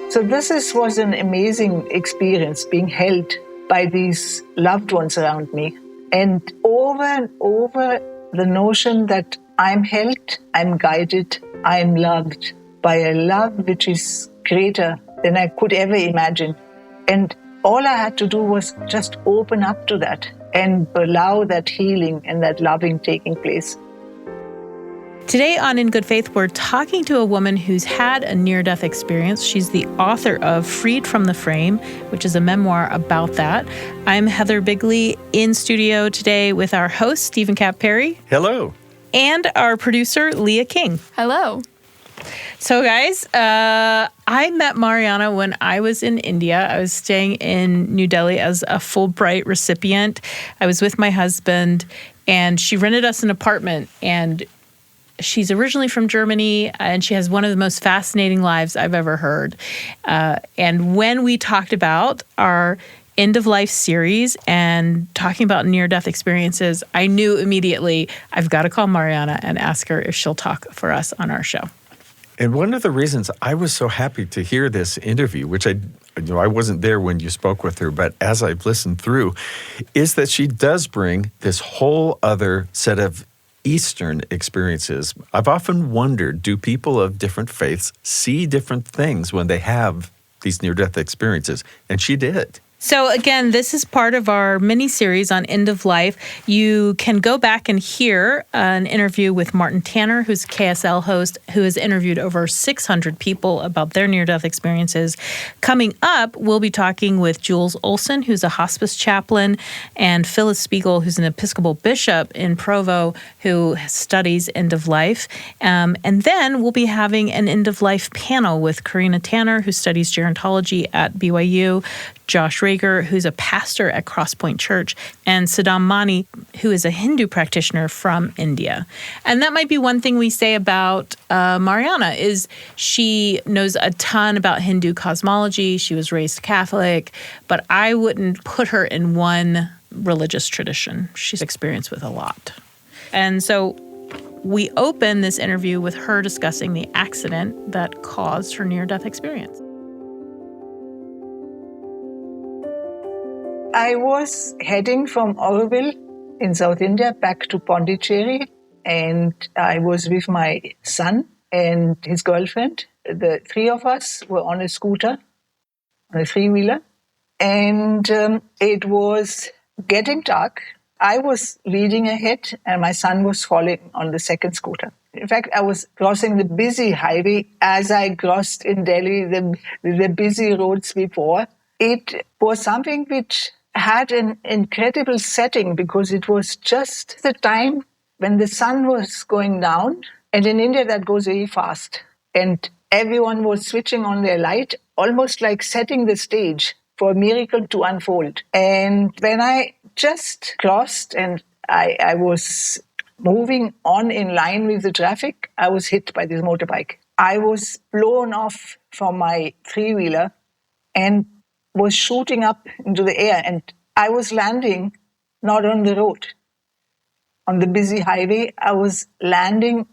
So was an amazing experience, being held by these loved ones around me. And over, the notion that I'm held, I'm guided, I'm loved by a love which is greater than I could ever imagine. And all I had to do was just open up to that and allow that healing and that loving taking place. Today on In Good Faith, we're talking to a woman who's had a near-death experience. She's the author of Freed from the Frame, which is a memoir about that. I'm Heather Bigley in studio today with our host, Stephen Cap Perry. Hello. And our producer, Leah King. Hello. So guys, I met Mariana when I was in India. I was staying in New Delhi as a Fulbright recipient. I was with my husband, and she rented us an apartment, and she's originally from Germany, and she has one of the most fascinating lives I've ever heard. And when we talked about our end-of-life series and talking about near-death experiences, I knew immediately I've got to call Mariana and ask her if she'll talk for us on our show. And one of the reasons I was so happy to hear this interview, which I wasn't there when you spoke with her, but as I've listened through, is that she does bring this whole other set of Eastern experiences. I've often wondered, do people of different faiths see different things when they have these near-death experiences? And she did. So again, this is part of our mini-series on end of life. You can go back and hear an interview with Martin Tanner, who's a KSL host, who has interviewed over 600 people about their near-death experiences. Coming up, we'll be talking with Jules Olson, who's a hospice chaplain, and Phyllis Spiegel, who's an Episcopal bishop in Provo, who studies end of life. And then we'll be having an end of life panel with Karina Tanner, who studies gerontology at BYU, Josh Rager, who's a pastor at Crosspoint Church, and Saddam Mani, who is a Hindu practitioner from India. And that might be one thing we say about Mariana, is she knows a ton about Hindu cosmology. She was raised Catholic, but I wouldn't put her in one religious tradition. She's experienced with a lot. And so we open this interview with her discussing the accident that caused her near-death experience. I was heading from Auroville in South India back to Pondicherry, and I was with my son and his girlfriend. The three of us were on a scooter, on a three-wheeler, and it was getting dark. I was leading ahead, and my son was following on the second scooter. In fact, I was crossing the busy highway as I crossed in Delhi the busy roads before. It was something which had an incredible setting because it was just the time when the sun was going down, and in India that goes very fast, and everyone was switching on their light, almost like setting the stage for a miracle to unfold. And when I just crossed and I was moving on in line with the traffic, I was hit by this motorbike. I was blown off from my three-wheeler and was shooting up into the air, and I was landing not on the road, on the busy highway. I was landing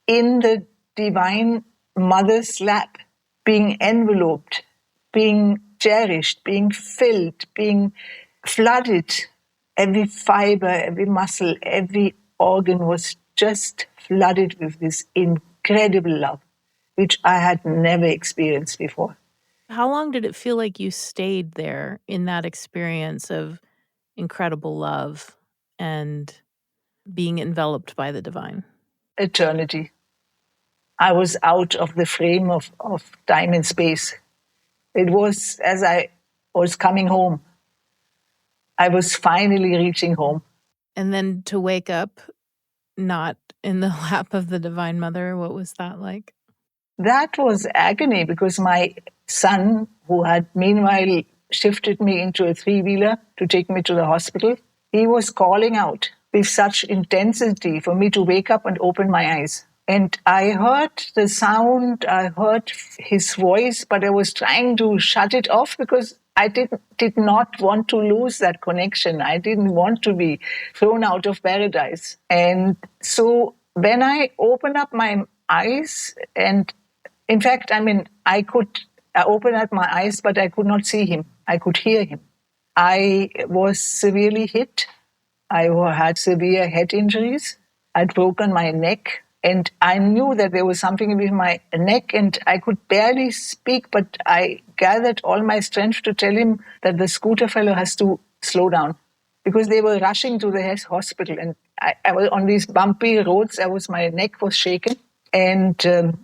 in the Divine Mother's lap, being enveloped, being cherished, being filled, being flooded. Every fiber, every muscle, every organ was just flooded with this incredible love, which I had never experienced before. How long did it feel like you stayed there in that experience of incredible love and being enveloped by the divine? Eternity. I was out of the frame of time and space. It was as I was coming home. I was finally reaching home. And then to wake up not in the lap of the Divine Mother, what was that like? That was agony because my son, who had meanwhile shifted me into a three-wheeler to take me to the hospital, he was calling out with such intensity for me to wake up and open my eyes. And I heard the sound, I heard his voice, but I was trying to shut it off because I did not want to lose that connection. I didn't want to be thrown out of paradise. And so when I opened up my eyes, and in fact, I could I opened up my eyes, but I could not see him. I could hear him. I was severely hit. I had severe head injuries. I'd broken my neck, and I knew that there was something with my neck, and I could barely speak, but I gathered all my strength to tell him that the scooter fellow has to slow down, because they were rushing to the hospital, and I was on these bumpy roads. My neck was shaken, and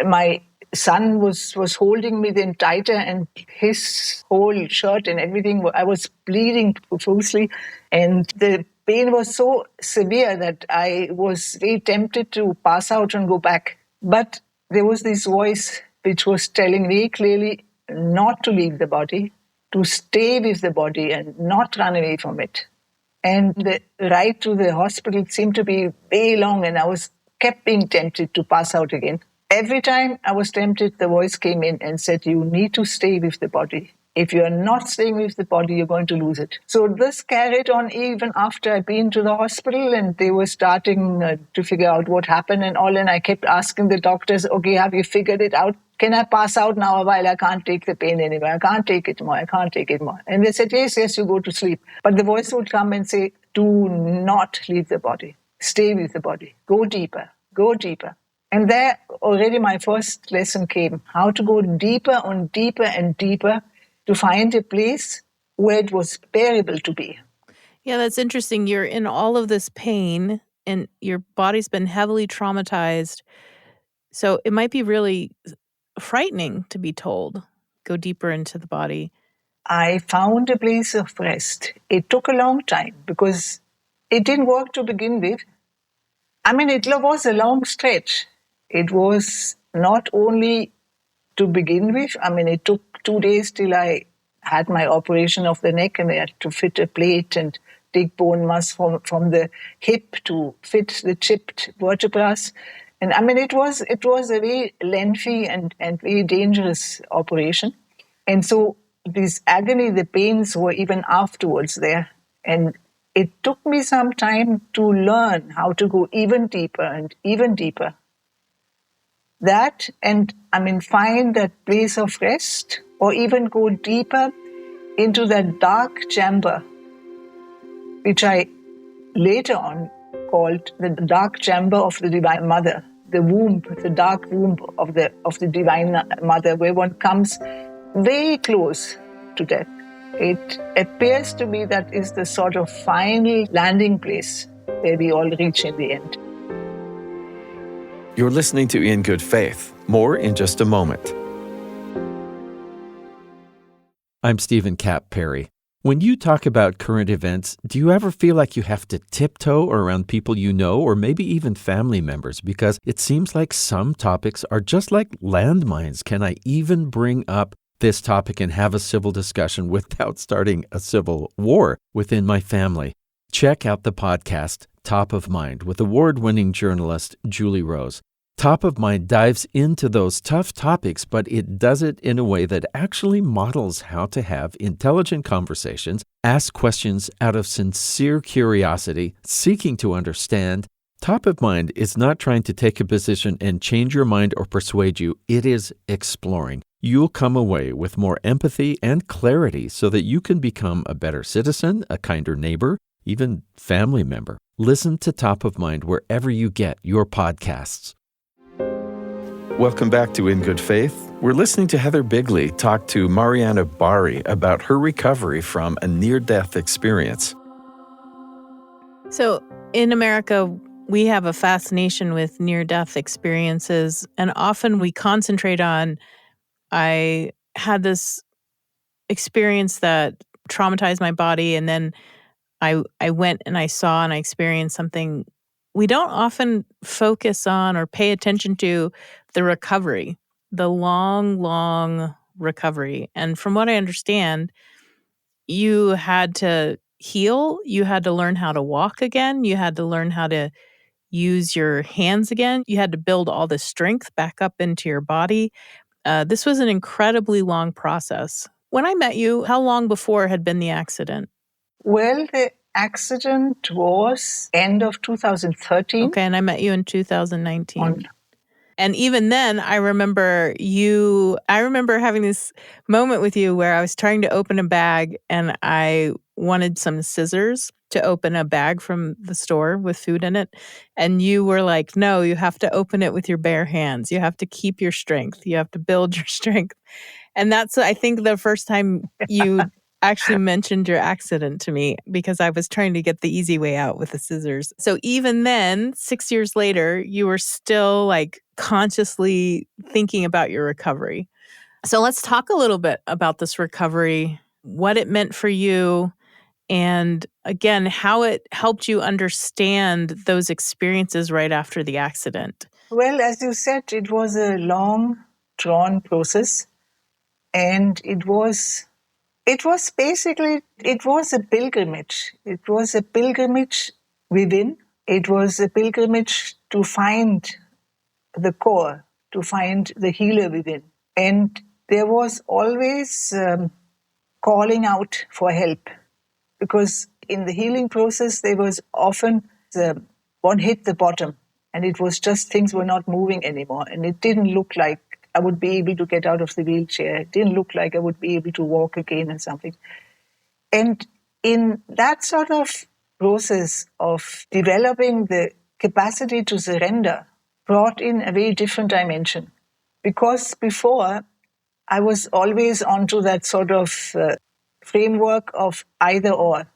my son was holding me then tighter, and his whole shirt and everything, I was bleeding profusely, and the pain was so severe that I was very tempted to pass out and go back. But there was this voice which was telling me clearly not to leave the body, to stay with the body and not run away from it. And the ride to the hospital seemed to be very long, and I was kept being tempted to pass out again. Every time I was tempted, the voice came in and said, you need to stay with the body. If you are not staying with the body, you're going to lose it. So this carried on even after I'd been to the hospital, and they were starting to figure out what happened and all. And I kept asking the doctors, okay, have you figured it out? Can I pass out now while I can't take the pain anymore? I can't take it more. I can't take it more. And they said, yes, you go to sleep. But the voice would come and say, do not leave the body. Stay with the body. Go deeper. Go deeper. And there already my first lesson came, how to go deeper and deeper and deeper to find a place where it was bearable to be. Yeah, that's interesting. You're in all of this pain and your body's been heavily traumatized. So it might be really frightening to be told, go deeper into the body. I found a place of rest. It took a long time because it didn't work to begin with. I mean, it was a long stretch. It was not only to begin with. I mean, it took 2 days till I had my operation of the neck, and they had to fit a plate and take bone mass from the hip to fit the chipped vertebrae. And I mean, it was a very lengthy and very dangerous operation. And so this agony, the pains were even afterwards there. And it took me some time to learn how to go even deeper and even deeper. That, and I mean, find that place of rest, or even go deeper into that dark chamber, which I later on called the dark chamber of the Divine Mother, the womb, the dark womb of the Divine Mother, where one comes very close to death. It appears to me that is the sort of final landing place where we all reach in the end. You're listening to In Good Faith. More in just a moment. I'm Stephen Kapp Perry. When you talk about current events, do you ever feel like you have to tiptoe around people you know, or maybe even family members? Because it seems like some topics are just like landmines. Can I even bring up this topic and have a civil discussion without starting a civil war within my family? Check out the podcast Top of Mind with award-winning journalist Julie Rose. Top of Mind dives into those tough topics, but it does it in a way that actually models how to have intelligent conversations, ask questions out of sincere curiosity, seeking to understand. Top of Mind is not trying to take a position and change your mind or persuade you. It is exploring. You'll come away with more empathy and clarity so that you can become a better citizen, a kinder neighbor, even family member. Listen to Top of Mind wherever you get your podcasts. Welcome back to In Good Faith. We're listening to Heather Bigley talk to Marianne Bahri about her recovery from a near-death experience. So in America, we have a fascination with near-death experiences, and often we concentrate on, I had this experience that traumatized my body, and then I went and I saw and I experienced something. We don't often focus on or pay attention to the recovery, the long, long recovery. And from what I understand, you had to heal. You had to learn how to walk again. You had to learn how to use your hands again. You had to build all the strength back up into your body. This was an incredibly long process. When I met you, how long before had been the accident? Well, the accident was end of 2013. Okay, and I met you in 2019. And even then, I remember having this moment with you where I was trying to open a bag and I wanted some scissors to open a bag from the store with food in it. And you were like, no, you have to open it with your bare hands. You have to keep your strength. You have to build your strength. And that's, I think, the first time you actually mentioned your accident to me, because I was trying to get the easy way out with the scissors. So even then, 6 years later, you were still like consciously thinking about your recovery. So let's talk a little bit about this recovery, what it meant for you, and again, how it helped you understand those experiences right after the accident. Well, as you said, it was a long, drawn process. And it was basically, it was a pilgrimage. It was a pilgrimage within. It was a pilgrimage to find the core, to find the healer within. And there was always calling out for help, because in the healing process, there was often one hit the bottom, and it was just things were not moving anymore. And it didn't look like I would be able to get out of the wheelchair. It didn't look like I would be able to walk again or something. And in that sort of process of developing the capacity to surrender brought in a very different dimension. Because before, I was always onto that sort of framework of either or.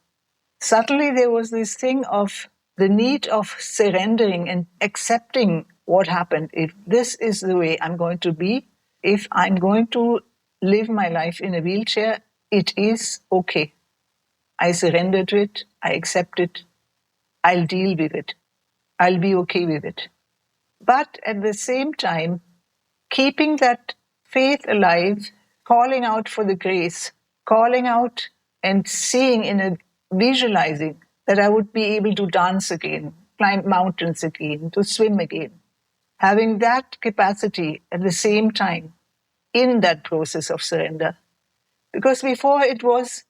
Suddenly there was this thing of the need of surrendering and accepting what happened. If this is the way I'm going to be, if I'm going to live my life in a wheelchair, it is okay. I surrender to it. I accept it. I'll deal with it. I'll be okay with it. But at the same time, keeping that faith alive, calling out for the grace, calling out and seeing in a visualizing that I would be able to dance again, climb mountains again, to swim again. Having that capacity at the same time in that process of surrender. Because before it was,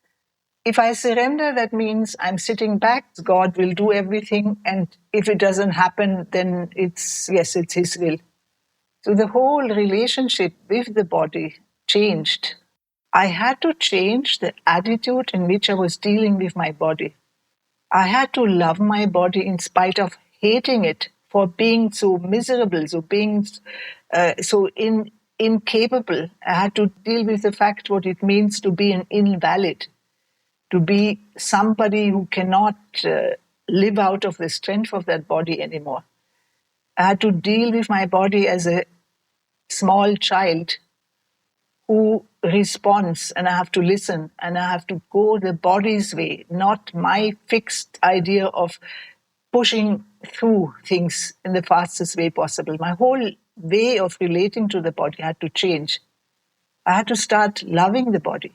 if I surrender, that means I'm sitting back, God will do everything, and if it doesn't happen, then it's His will. So the whole relationship with the body changed. I had to change the attitude in which I was dealing with my body. I had to love my body in spite of hating it for being so miserable, so being so incapable. I had to deal with the fact what it means to be an invalid, to be somebody who cannot live out of the strength of that body anymore. I had to deal with my body as a small child who responds, and I have to listen, and I have to go the body's way, not my fixed idea of pushing through things in the fastest way possible. My whole way of relating to the body had to change. I had to start loving the body.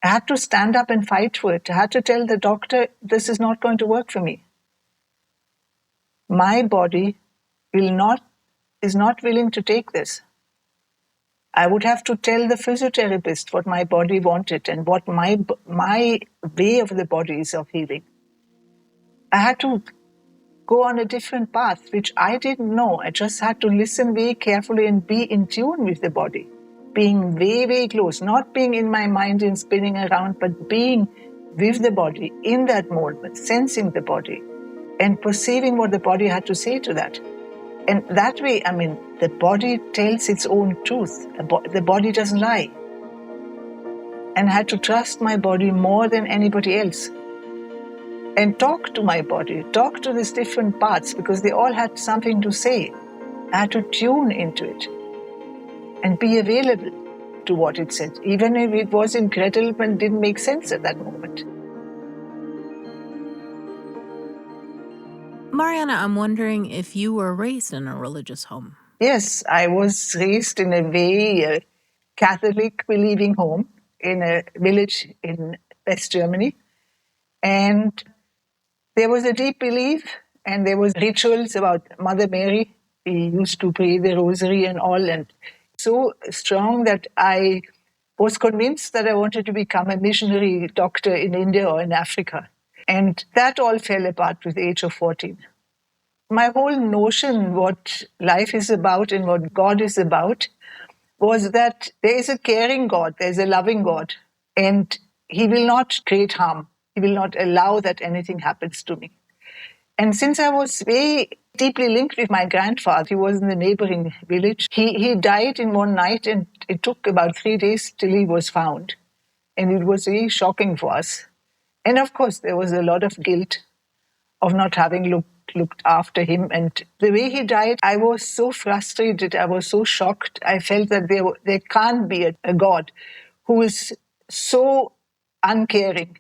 I had to stand up and fight for it. I had to tell the doctor, this is not going to work for me. My body is not willing to take this. I would have to tell the physiotherapist what my body wanted and what my way of the body is of healing. I had to go on a different path, which I didn't know. I just had to listen very carefully and be in tune with the body, being very, very close, not being in my mind and spinning around, but being with the body in that moment, sensing the body and perceiving what the body had to say to that. And that way, the body tells its own truth. The body doesn't lie. And I had to trust my body more than anybody else. And talk to my body, talk to these different parts, because they all had something to say. I had to tune into it and be available to what it said, even if it was incredible and didn't make sense at that moment. Marianne, I'm wondering if you were raised in a religious home. Yes, I was raised in a very Catholic believing home in a village in West Germany. And there was a deep belief, and there was rituals about Mother Mary. We used to pray the rosary and all, and so strong that I was convinced that I wanted to become a missionary doctor in India or in Africa. And that all fell apart with the age of 14. my whole notion, what life is about and what God is about, was that there is a caring God, there's a loving God, and He will not create harm. He will not allow that anything happens to me. And since I was very deeply linked with my grandfather, he was in the neighboring village. He died in one night, and it took about 3 days till he was found. And it was really shocking for us. And of course, there was a lot of guilt of not having looked after him. And the way he died, I was so frustrated. I was so shocked. I felt that there can't be a God who is so uncaring.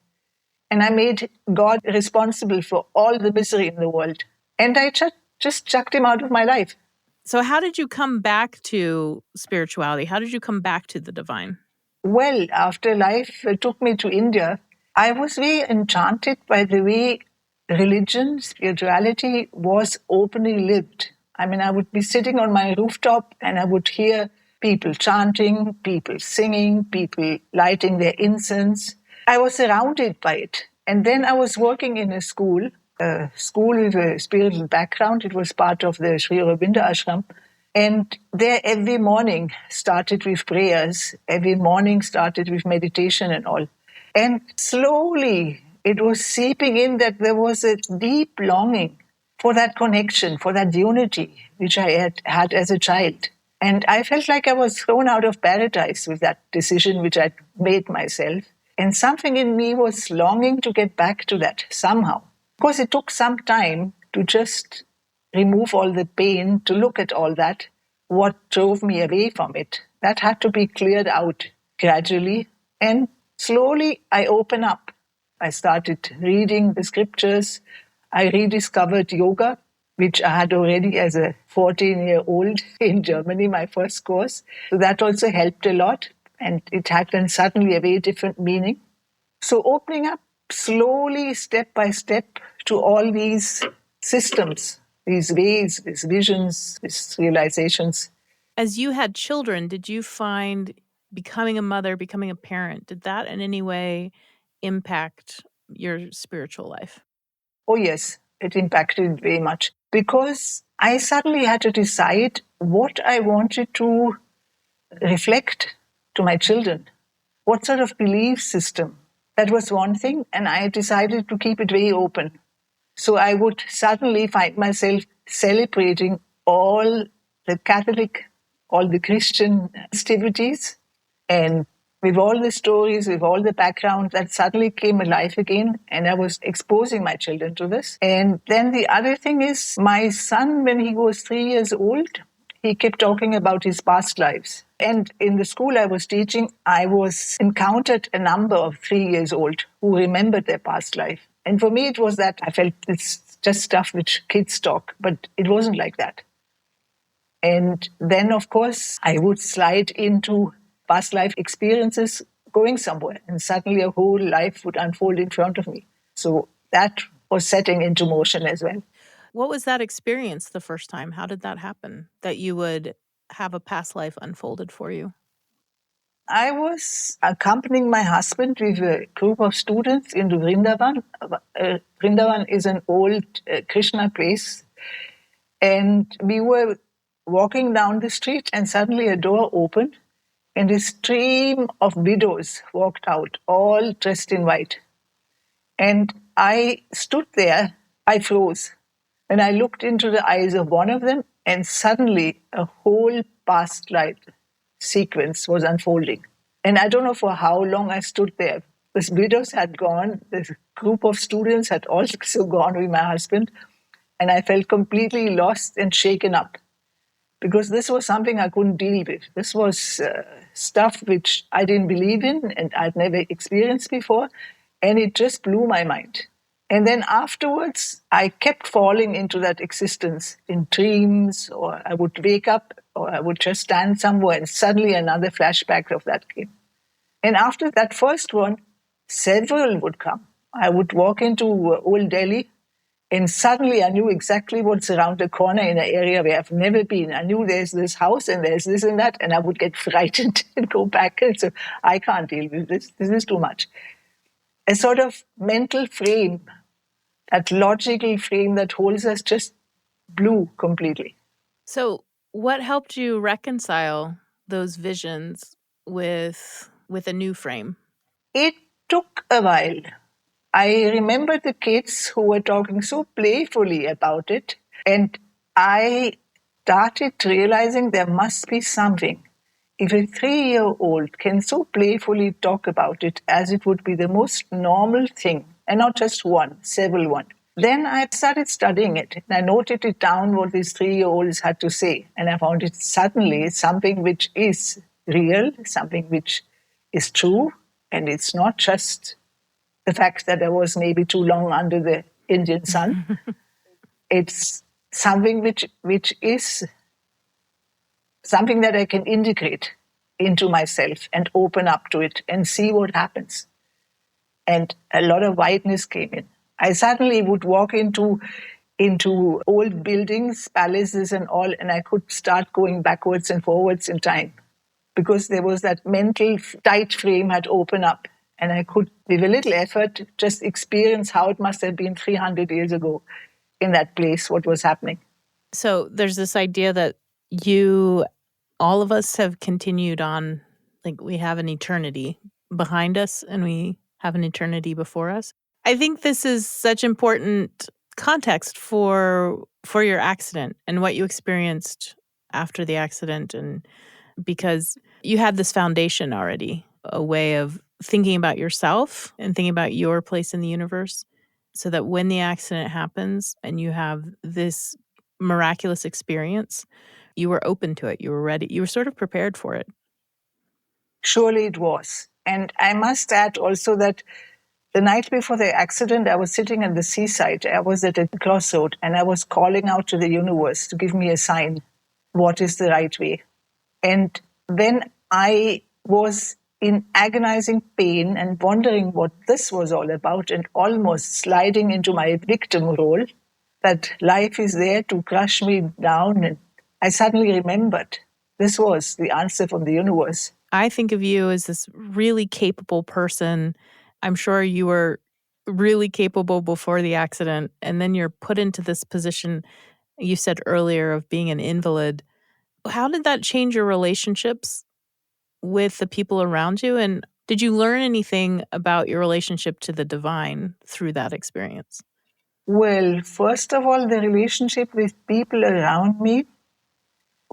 And I made God responsible for all the misery in the world. And I just chucked him out of my life. So how did you come back to spirituality? How did you come back to the divine? Well, after life took me to India, I was very enchanted by the way religion, spirituality was openly lived. I mean, I would be sitting on my rooftop and I would hear people chanting, people singing, people lighting their incense. I was surrounded by it. And then I was working in a school with a spiritual background. It was part of the Sri Aurobindo ashram. And there every morning started with prayers, every morning started with meditation and all. And slowly it was seeping in that there was a deep longing for that connection, for that unity, which I had as a child. And I felt like I was thrown out of paradise with that decision which I'd made myself. And something in me was longing to get back to that somehow. Of course, it took some time to just remove all the pain, to look at all that, what drove me away from it. That had to be cleared out gradually. And slowly I opened up. I started reading the scriptures. I rediscovered yoga, which I had already as a 14-year-old in Germany, my first course. So that also helped a lot. And it had then suddenly a very different meaning. So opening up slowly, step by step, to all these systems, these ways, these visions, these realizations. As you had children, did you find becoming a mother, becoming a parent, did that in any way impact your spiritual life? Oh, yes, it impacted very much because I suddenly had to decide what I wanted to reflect to my children. What sort of belief system? That was one thing, and I decided to keep it very open. So I would suddenly find myself celebrating all the Catholic, all the Christian festivities, and with all the stories, with all the background, that suddenly came alive again, and I was exposing my children to this. And then the other thing is, my son, when he was 3 years old, he kept talking about his past lives. And in the school I was teaching, I was encountered a number of 3 years old who remembered their past life. And for me, it was that I felt it's just stuff which kids talk, but it wasn't like that. And then, of course, I would slide into past life experiences going somewhere, and suddenly a whole life would unfold in front of me. So that was setting into motion as well. What was that experience the first time? How did that happen, that you would have a past life unfolded for you? I was accompanying my husband with a group of students into Vrindavan. Vrindavan is an old Krishna place. And we were walking down the street, and suddenly a door opened, and a stream of widows walked out, all dressed in white. And I stood there, I froze. And I looked into the eyes of one of them, and suddenly a whole past life sequence was unfolding. And I don't know for how long I stood there. The widows had gone, the group of students had also gone with my husband, and I felt completely lost and shaken up because this was something I couldn't deal with. This was stuff which I didn't believe in and I'd never experienced before, and it just blew my mind. And then afterwards, I kept falling into that existence in dreams, or I would wake up, or I would just stand somewhere, and suddenly another flashback of that came. And after that first one, several would come. I would walk into Old Delhi, and suddenly I knew exactly what's around the corner in an area where I've never been. I knew there's this house and there's this and that, and I would get frightened and go back and say, I can't deal with this. This is too much. A sort of mental frame, that logical frame that holds us, just blue completely. So what helped you reconcile those visions with a new frame? It took a while. I remember the kids who were talking so playfully about it, and I started realizing there must be something. If a 3-year-old can so playfully talk about it as it would be the most normal thing, and not just one, several one, then I started studying it. And I noted it down what these 3-year-olds had to say. And I found it suddenly something which is real, something which is true, and it's not just the fact that I was maybe too long under the Indian sun. It's something which is something that I can integrate into myself and open up to it and see what happens. And a lot of whiteness came in. I suddenly would walk into old buildings, palaces and all, and I could start going backwards and forwards in time because there was that mental tight frame had opened up. And I could, with a little effort, just experience how it must have been 300 years ago in that place, what was happening. So there's this idea that all of us have continued on, like we have an eternity behind us and we have an eternity before us. I think this is such important context for your accident and what you experienced after the accident, and because you had this foundation already, a way of thinking about yourself and thinking about your place in the universe, so that when the accident happens and you have this miraculous experience, you were open to it. You were ready. You were sort of prepared for it. Surely it was. And I must add also that the night before the accident, I was sitting at the seaside. I was at a crossroad and I was calling out to the universe to give me a sign. What is the right way? And then I was in agonizing pain and wondering what this was all about and almost sliding into my victim role, that life is there to crush me down. And I suddenly remembered this was the answer from the universe. I think of you as this really capable person. I'm sure you were really capable before the accident, and then you're put into this position, you said earlier, of being an invalid. How did that change your relationships with the people around you? And did you learn anything about your relationship to the divine through that experience? Well, first of all, the relationship with people around me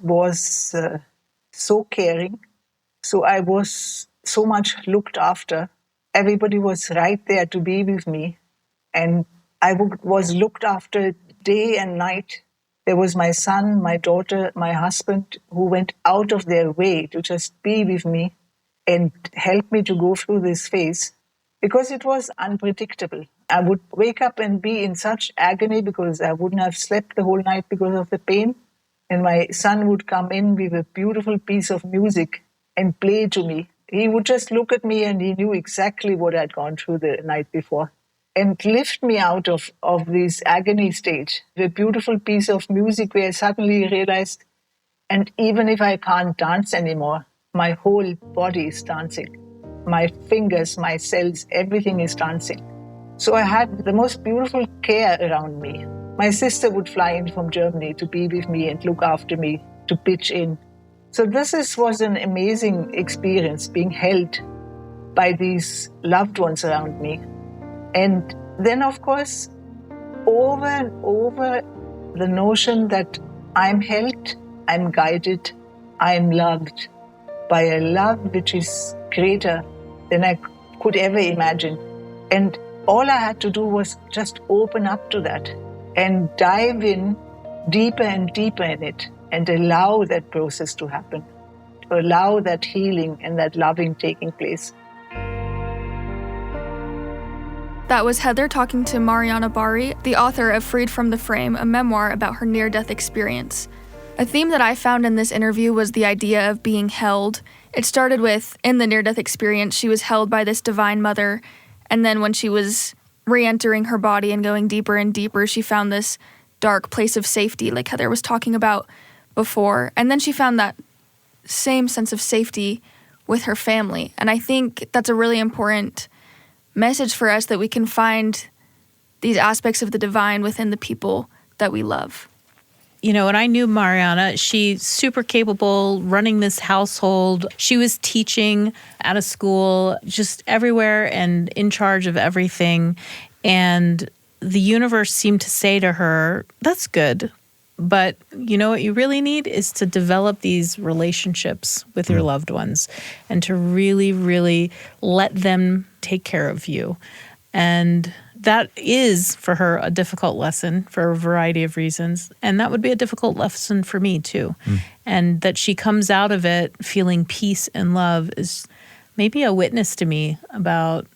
was so caring. So I was so much looked after. Everybody was right there to be with me. And I was looked after day and night. There was my son, my daughter, my husband, who went out of their way to just be with me and help me to go through this phase, because it was unpredictable. I would wake up and be in such agony because I wouldn't have slept the whole night because of the pain. And my son would come in with a beautiful piece of music and play to me. He would just look at me and he knew exactly what I'd gone through the night before and lift me out of this agony stage. A beautiful piece of music where I suddenly realized, and even if I can't dance anymore, my whole body is dancing. My fingers, my cells, everything is dancing. So I had the most beautiful care around me. My sister would fly in from Germany to be with me and look after me, to pitch in. So was an amazing experience, being held by these loved ones around me. And then, of course, over and over, the notion that I'm held, I'm guided, I'm loved by a love which is greater than I could ever imagine. And all I had to do was just open up to that and dive in deeper and deeper in it and allow that process to happen, to allow that healing and that loving taking place. That was Heather talking to Marianne Bahri, the author of Freed from the Frame, a memoir about her near-death experience. A theme that I found in this interview was the idea of being held. It started with, in the near-death experience, she was held by this divine mother, and then when she was re-entering her body and going deeper and deeper, she found this dark place of safety, like Heather was talking about before. And then she found that same sense of safety with her family. And I think that's a really important message for us, that we can find these aspects of the divine within the people that we love. when I knew Mariana, she's super capable running this household. She was teaching at a school just everywhere and in charge of everything. And the universe seemed to say to her, that's good. But you know what you really need is to develop these relationships with your loved ones and to really, really let them take care of you. And that is, for her, a difficult lesson for a variety of reasons. And that would be a difficult lesson for me, too. And that she comes out of it feeling peace and love is maybe a witness to me about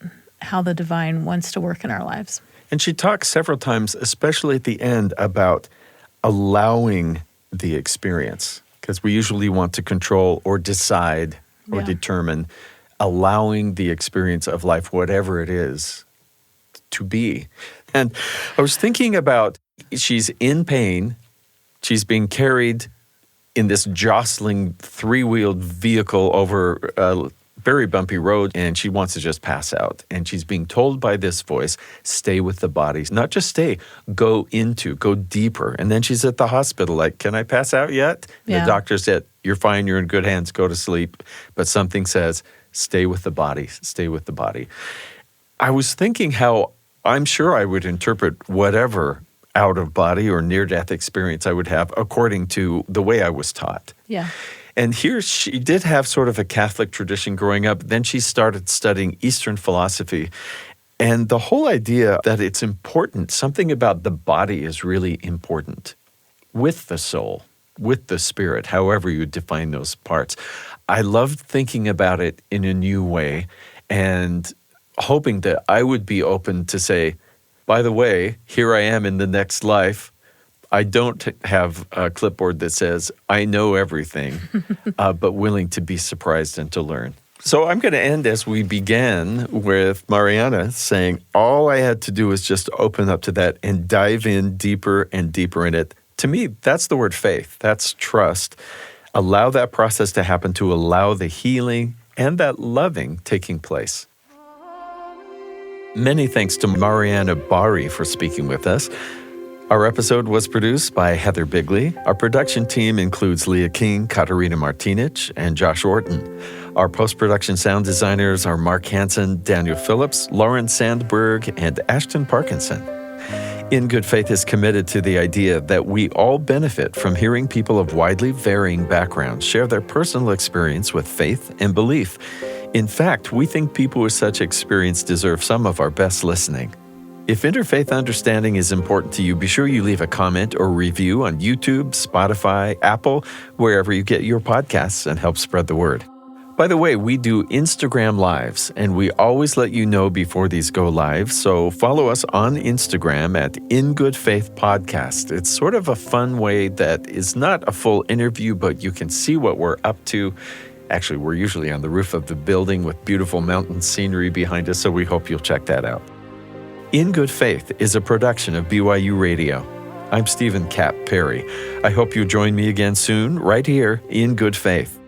how the divine wants to work in our lives. And she talks several times, especially at the end, about allowing the experience. Because we usually want to control or decide or determine, allowing the experience of life, whatever it is, to be. And I was thinking about, she's in pain, she's being carried in this jostling three-wheeled vehicle over a very bumpy road, and she wants to just pass out. And she's being told by this voice, stay with the bodies. Not just stay, go deeper. And then she's at the hospital like, can I pass out yet? The doctor said, you're fine, you're in good hands, go to sleep. But something says, stay with the body, stay with the body. I was thinking how I'm sure I would interpret whatever out-of-body or near-death experience I would have according to the way I was taught. Yeah. And here she did have sort of a Catholic tradition growing up. Then she started studying Eastern philosophy. And the whole idea that it's important, something about the body is really important with the soul, with the spirit, however you define those parts. I loved thinking about it in a new way and hoping that I would be open to say, by the way, here I am in the next life. I don't have a clipboard that says, I know everything, but willing to be surprised and to learn. So I'm going to end as we began with Mariana saying, all I had to do was just open up to that and dive in deeper and deeper in it. To me, that's the word faith. That's trust. Allow that process to happen, to allow the healing and that loving taking place. Many thanks to Marianne Bahri for speaking with us. Our episode was produced by Heather Bigley. Our production team includes Leah King, Katarina Martinich, and Josh Orton. Our post-production sound designers are Mark Hansen, Daniel Phillips, Lauren Sandberg, and Ashton Parkinson. In Good Faith is committed to the idea that we all benefit from hearing people of widely varying backgrounds share their personal experience with faith and belief. In fact, we think people with such experience deserve some of our best listening. If interfaith understanding is important to you, be sure you leave a comment or review on YouTube, Spotify, Apple, wherever you get your podcasts, and help spread the word. By the way, we do Instagram Lives, and we always let you know before these go live, so follow us on Instagram at In Good Faith Podcast. It's sort of a fun way that is not a full interview, but you can see what we're up to. Actually, we're usually on the roof of the building with beautiful mountain scenery behind us, so we hope you'll check that out. In Good Faith is a production of BYU Radio. I'm Stephen Cap Perry. I hope you join me again soon, right here in Good Faith.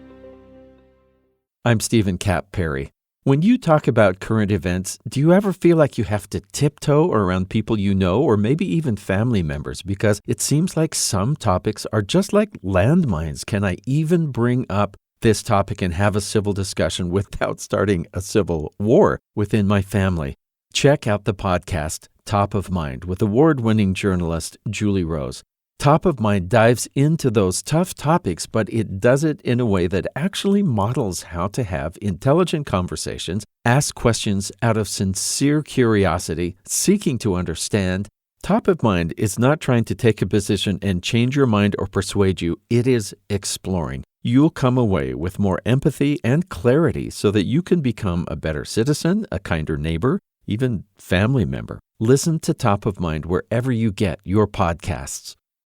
I'm Stephen Cap Perry. When you talk about current events, do you ever feel like you have to tiptoe around people you know or maybe even family members because it seems like some topics are just like landmines? Can I even bring up this topic and have a civil discussion without starting a civil war within my family? Check out the podcast, Top of Mind, with award-winning journalist Julie Rose. Top of Mind dives into those tough topics, but it does it in a way that actually models how to have intelligent conversations, ask questions out of sincere curiosity, seeking to understand. Top of Mind is not trying to take a position and change your mind or persuade you. It is exploring. You'll come away with more empathy and clarity so that you can become a better citizen, a kinder neighbor, even family member. Listen to Top of Mind wherever you get your podcasts.